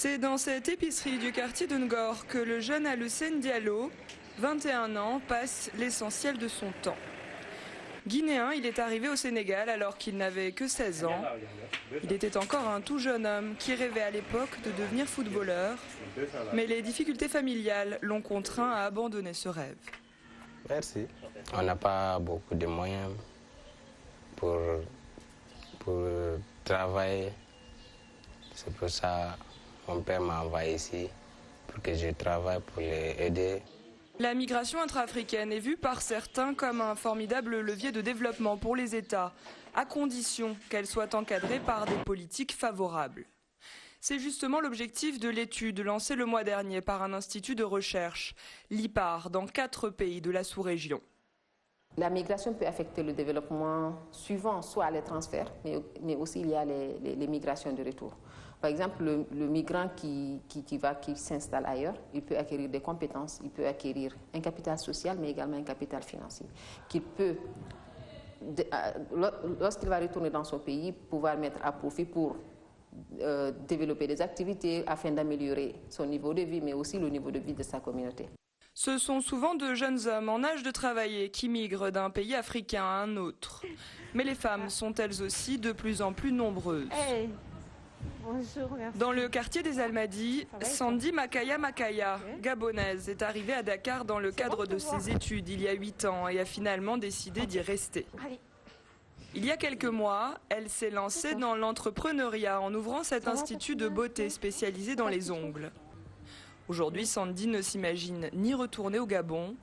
C'est dans cette épicerie du quartier de Ngor que le jeune Alioune Diallo, 21 ans, passe l'essentiel de son temps. Guinéen, il est arrivé au Sénégal alors qu'il n'avait que 16 ans. Il était encore un tout jeune homme qui rêvait à l'époque de devenir footballeur. Mais les difficultés familiales l'ont contraint à abandonner ce rêve. Merci. On n'a pas beaucoup de moyens pour travailler. C'est pour ça que mon père m'a envoyé ici pour que je travaille pour les aider. La migration intra-africaine est vue par certains comme un formidable levier de développement pour les États, à condition qu'elle soit encadrée par des politiques favorables. C'est justement l'objectif de l'étude lancée le mois dernier par un institut de recherche, l'IPAR, dans 4 pays de la sous-région. La migration peut affecter le développement suivant, soit les transferts, mais aussi il y a les migrations de retour. Par exemple, le migrant qui s'installe ailleurs, il peut acquérir des compétences, il peut acquérir un capital social, mais également un capital financier, qu'il peut, lorsqu'il va retourner dans son pays, pouvoir mettre à profit pour développer des activités afin d'améliorer son niveau de vie, mais aussi le niveau de vie de sa communauté. Ce sont souvent de jeunes hommes en âge de travailler qui migrent d'un pays africain à un autre. Mais les femmes sont elles aussi de plus en plus nombreuses. Hey. Bonjour, merci. Dans le quartier des Almadies, Sandy Makaya, gabonaise, est arrivée à Dakar dans le cadre de ses études il y a 8 ans et a finalement décidé d'y rester. Il y a quelques mois, elle s'est lancée dans l'entrepreneuriat en ouvrant cet institut de beauté spécialisé dans les ongles. Aujourd'hui, Sandy ne s'imagine ni retourner au Gabon,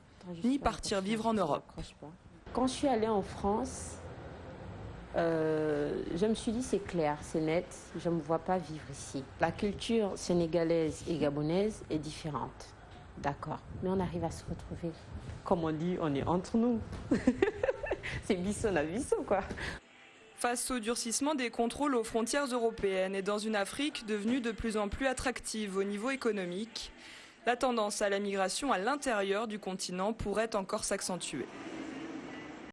ni partir vivre en Europe. Quand je suis allée en France, je me suis dit c'est clair, c'est net, je ne me vois pas vivre ici. La culture sénégalaise et gabonaise est différente, d'accord, mais on arrive à se retrouver. Comme on dit, on est entre nous. C'est bisson à bisson, quoi. Face au durcissement des contrôles aux frontières européennes et dans une Afrique devenue de plus en plus attractive au niveau économique, la tendance à la migration à l'intérieur du continent pourrait encore s'accentuer.